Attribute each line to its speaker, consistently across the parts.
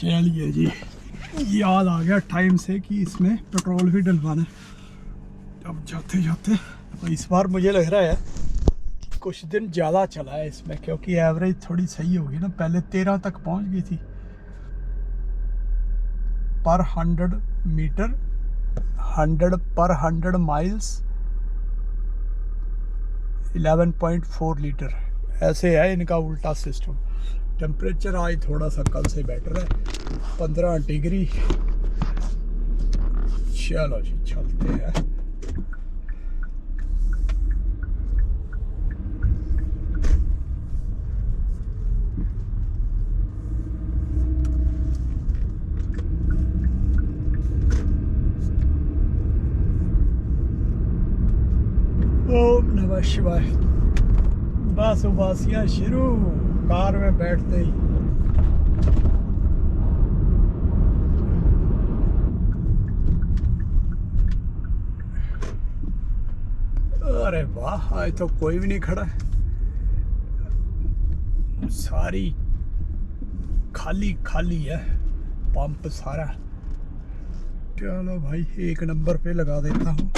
Speaker 1: चलिए जी, याद आ गया टाइम से कि इसमें पेट्रोल भी डलवाना है। अब जाते जाते इस बार मुझे लग रहा है कि कुछ दिन ज़्यादा चला है इसमें, क्योंकि एवरेज थोड़ी सही होगी ना। पहले 13 तक पहुंच गई थी पर 100 मीटर, 100 पर 100 माइल्स 11.4 लीटर। ऐसे है इनका उल्टा सिस्टम। टेम्परेचर आज थोड़ा सा कल से बेटर है, 15 डिग्री। चलो जी चलते हैं। ओम नमः शिवाय। बस उबासियाँ शुरू कार में बैठते ही। अरे वाह, आज तो कोई भी नहीं खड़ा है, सारी खाली खाली है पंप सारा। चलो भाई, एक नंबर पे लगा देता हूँ।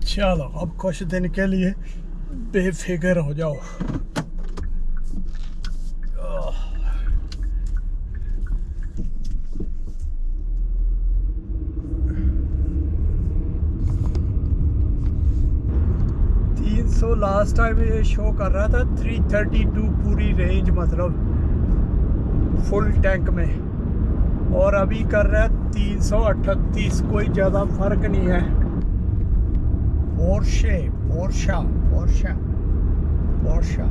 Speaker 1: चलो अब कुछ दिन के लिए बेफिक्र हो जाओ। 300 लास्ट टाइम ये शो कर रहा था, 332 पूरी रेंज, मतलब फुल टैंक में, और अभी कर रहा है 338। कोई ज़्यादा फर्क नहीं है। Portia Portia Portia Portia.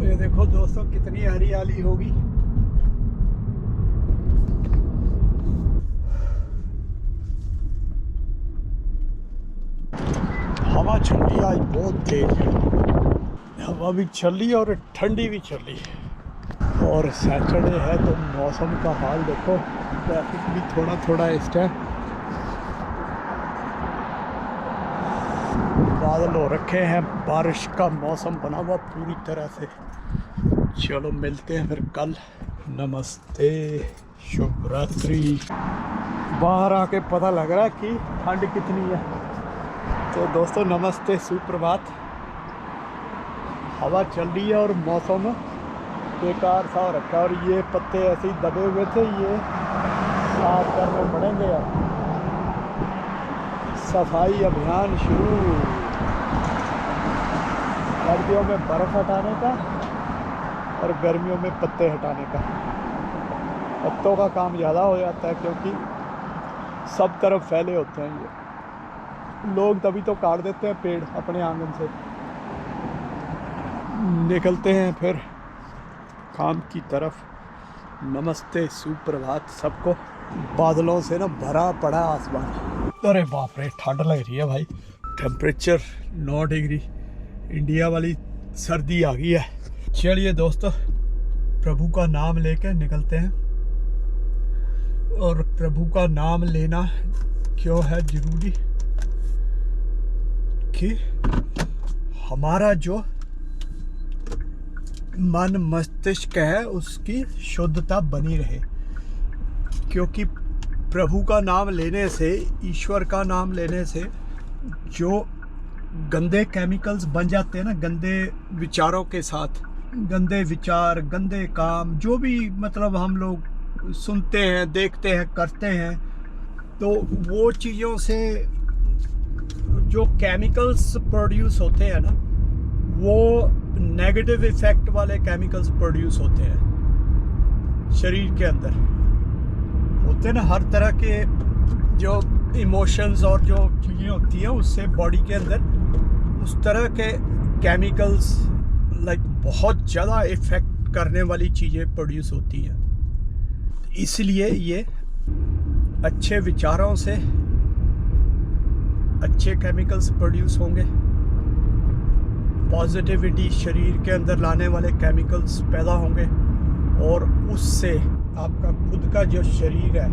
Speaker 1: ये देखो दोस्तों कितनी हरियाली होगी। हवा चल रही आज बहुत तेज है, हवा भी चल रही और ठंडी भी चल रही है। और सैटरडे है तो मौसम का हाल देखो, ट्रैफिक भी थोड़ा थोड़ा इस टाइम बादल हो रखे हैं, बारिश का मौसम बना हुआ पूरी तरह से। चलो मिलते हैं फिर कल। नमस्ते, शुभ रात्रि। बाहर आके पता लग रहा है कि ठंड कितनी है। तो दोस्तों नमस्ते, सुप्रभात। हवा चल रही है और मौसम बेकार सा हो रखा है, और ये पत्ते ऐसे ही दबे हुए थे, ये साफ करने पड़ेंगे। अब सफाई अभियान शुरू। सर्दियों में बर्फ़ हटाने का और गर्मियों में पत्ते हटाने का। पत्तों का काम ज़्यादा हो जाता है क्योंकि सब तरफ फैले होते हैं ये लोग, तभी तो काट देते हैं पेड़ अपने आंगन से। निकलते हैं फिर काम की तरफ। नमस्ते, सुप्रभात सबको। बादलों से ना भरा पड़ा आसमान। अरे बाप रे, ठंड लग रही है भाई। टेम्परेचर 9 डिग्री, इंडिया वाली सर्दी आ गई है। चलिए दोस्तों, प्रभु का नाम लेके निकलते हैं। और प्रभु का नाम लेना क्यों है जरूरी कि हमारा जो मन मस्तिष्क है उसकी शुद्धता बनी रहे। क्योंकि प्रभु का नाम लेने से, ईश्वर का नाम लेने से जो गंदे केमिकल्स बन जाते हैं ना, गंदे विचारों के साथ, गंदे विचार, गंदे काम, जो भी मतलब हम लोग सुनते हैं, देखते हैं, करते हैं, तो वो चीज़ों से जो केमिकल्स प्रोड्यूस होते हैं ना, वो नेगेटिव इफ़ेक्ट वाले केमिकल्स प्रोड्यूस होते हैं शरीर के अंदर। होते हैं ना हर तरह के जो इमोशंस और जो चीज़ें होती हैं, उससे बॉडी के अंदर उस तरह के केमिकल्स लाइक बहुत ज़्यादा इफ़ेक्ट करने वाली चीज़ें प्रोड्यूस होती हैं। इसलिए ये अच्छे विचारों से अच्छे केमिकल्स प्रोड्यूस होंगे, पॉजिटिविटी शरीर के अंदर लाने वाले केमिकल्स पैदा होंगे, और उससे आपका खुद का जो शरीर है,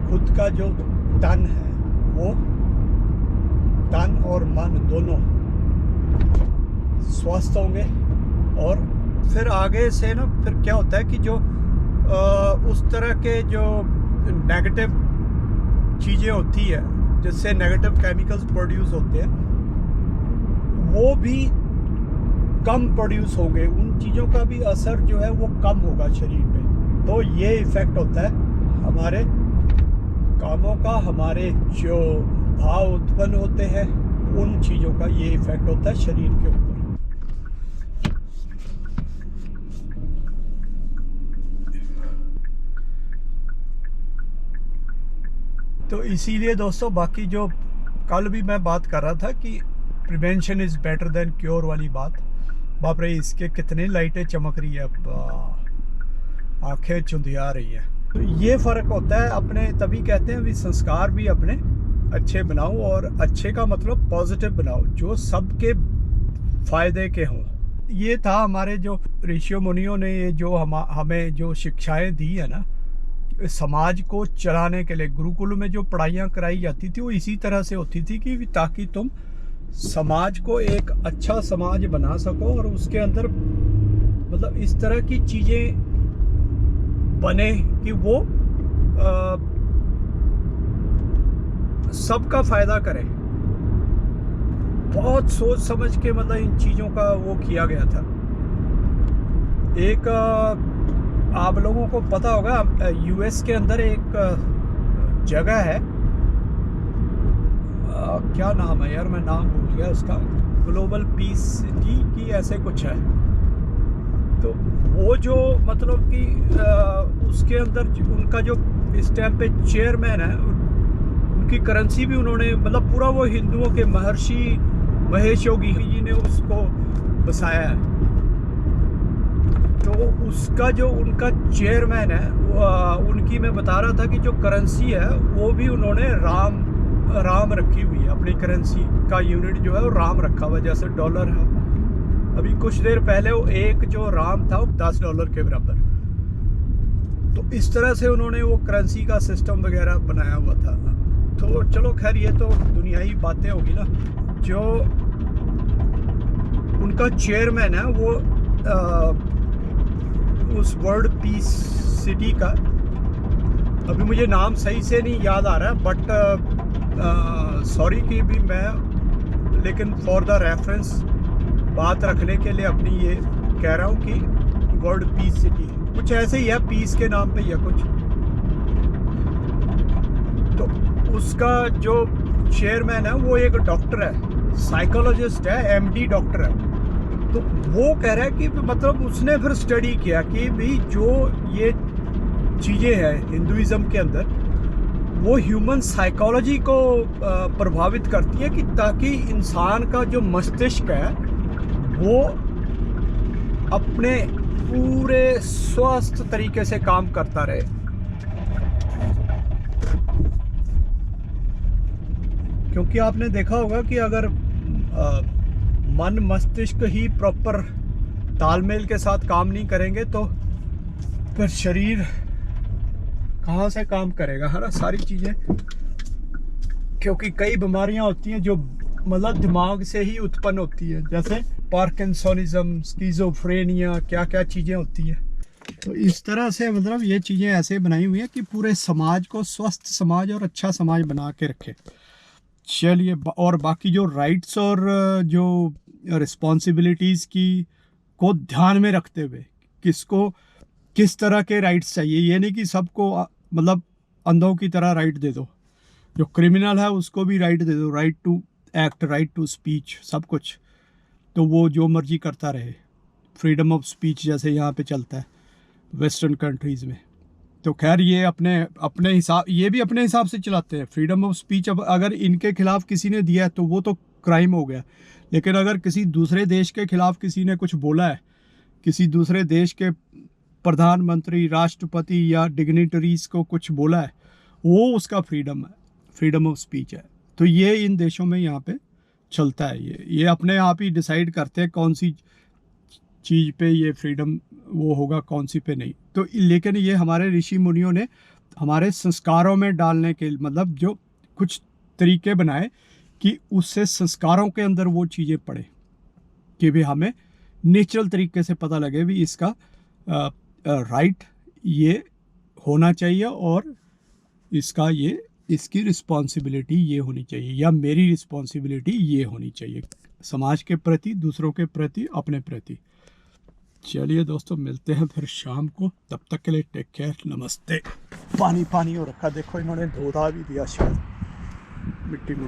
Speaker 1: खुद का जो तन है, वो तन और मन दोनों स्वस्थ होंगे। और फिर आगे से ना फिर क्या होता है कि जो उस तरह के जो नेगेटिव चीज़ें होती है, जिससे नेगेटिव केमिकल्स प्रोड्यूस होते हैं, वो भी कम प्रोड्यूस होंगे, उन चीज़ों का भी असर जो है वो कम होगा शरीर पे। तो ये इफ़ेक्ट होता है हमारे कामों का, हमारे जो भाव उत्पन्न होते हैं, उन चीज़ों का ये इफ़ेक्ट होता है शरीर के ऊपर। तो इसीलिए दोस्तों, बाकी जो कल भी मैं बात कर रहा था कि prevention is better than cure वाली बात, बाप रे इसके कितनी लाइटें चमक रही है, आंखें चुंधिया रही है। तो ये फ़र्क होता है अपने, तभी कहते हैं भी संस्कार भी अपने अच्छे बनाओ, और अच्छे का मतलब पॉजिटिव बनाओ, जो सबके फ़ायदे के हों। ये था हमारे जो ऋषियों मुनियों ने ये जो हमें जो शिक्षाएं दी है ना, समाज को चलाने के लिए गुरुकुल में जो पढ़ाइयाँ कराई जाती थी, वो इसी तरह से होती थी कि ताकि तुम समाज को एक अच्छा समाज बना सको, और उसके अंदर मतलब इस तरह की चीज़ें बने कि वो सबका फ़ायदा करे। बहुत सोच समझ के मतलब इन चीज़ों का वो किया गया था। एक आप लोगों को पता होगा, यूएस के अंदर एक जगह है, क्या नाम है यार, मैं नाम भूल गया उसका, ग्लोबल पीस सिटी की ऐसे कुछ है। तो वो जो मतलब कि उसके अंदर उनका जो इस टाइम पे चेयरमैन है, उनकी करेंसी भी उन्होंने मतलब पूरा वो हिंदुओं के महर्षि महेश योगी जी ने उसको बसाया है। तो उसका जो उनका चेयरमैन है, उनकी मैं बता रहा था कि जो करेंसी है वो भी उन्होंने राम रखी हुई है। अपनी करेंसी का यूनिट जो है वो राम रखा हुआ है, जैसे डॉलर है। अभी कुछ देर पहले वो एक जो राम था वो $10 के बराबर। तो इस तरह से उन्होंने वो करेंसी का सिस्टम वगैरह बनाया हुआ था। तो चलो खैर, ये तो दुनियाई बातें होगी ना। जो उनका चेयरमैन है वो उस वर्ल्ड पीस सिटी का, अभी मुझे नाम सही से नहीं याद आ रहा, बट सॉरी कि भी मैं, लेकिन फॉर द रेफरेंस बात रखने के लिए अपनी ये कह रहा हूँ कि वर्ल्ड पीस सिटी कुछ ऐसे ही है, पीस के नाम पे या कुछ। तो उसका जो चेयरमैन है वो एक डॉक्टर है, साइकोलॉजिस्ट है, एमडी डॉक्टर है। तो वो कह रहा है कि मतलब उसने फिर स्टडी किया कि भाई जो ये चीज़ें हैं हिंदुइज़्म के अंदर, वो ह्यूमन साइकोलॉजी को प्रभावित करती है, कि ताकि इंसान का जो मस्तिष्क है वो अपने पूरे स्वस्थ तरीके से काम करता रहे। क्योंकि आपने देखा होगा कि अगर मन मस्तिष्क ही प्रॉपर तालमेल के साथ काम नहीं करेंगे तो फिर शरीर कहाँ से काम करेगा, है ना, सारी चीज़ें। क्योंकि कई बीमारियां होती हैं जो मतलब दिमाग से ही उत्पन्न होती है, जैसे पार्किंसोनिज्म, स्किज़ोफ्रेनिया, क्या क्या चीज़ें होती हैं। तो इस तरह से मतलब ये चीज़ें ऐसे बनाई हुई हैं कि पूरे समाज को स्वस्थ समाज और अच्छा समाज बना के रखे। चलिए और बाकी जो राइट्स और जो रिस्पॉन्सिबिलिटीज़ की को ध्यान में रखते हुए किसको किस तरह के राइट्स चाहिए, ये नहीं कि सबको मतलब अंधों की तरह राइट दे दो। जो क्रिमिनल है उसको भी राइट दे दो, right to act, right to speech, सब कुछ, तो वो जो मर्जी करता रहे। फ्रीडम ऑफ स्पीच जैसे यहाँ पे चलता है वेस्टर्न कंट्रीज़ में। तो खैर ये अपने अपने हिसाब, ये भी अपने हिसाब से चलाते हैं फ्रीडम ऑफ स्पीच। अब अगर इनके खिलाफ किसी ने दिया है तो वो तो क्राइम हो गया, लेकिन अगर किसी दूसरे देश के खिलाफ किसी ने कुछ बोला है, किसी दूसरे देश के प्रधानमंत्री, राष्ट्रपति या डिग्निटरीज को कुछ बोला है, वो उसका फ्रीडम है, फ्रीडम ऑफ स्पीच है। तो ये इन देशों में यहाँ पे चलता है। ये अपने आप ही डिसाइड करते हैं कौन सी चीज़ पे ये फ्रीडम वो होगा, कौन सी पे नहीं। तो लेकिन ये हमारे ऋषि मुनियों ने हमारे संस्कारों में डालने के मतलब जो कुछ तरीके बनाए कि उससे संस्कारों के अंदर वो चीज़ें पड़े कि भी हमें नेचुरल तरीके से पता लगे भी इसका राइट ये होना चाहिए और इसका ये इसकी रिस्पॉन्सिबिलिटी ये होनी चाहिए, या मेरी रिस्पॉन्सिबिलिटी ये होनी चाहिए समाज के प्रति, दूसरों के प्रति, अपने प्रति। चलिए दोस्तों, मिलते हैं फिर शाम को, तब तक के लिए टेक केयर, नमस्ते। पानी पानी हो रखा, देखो इन्होंने धोधा भी दिया शायद मिट्टी मुट्टी।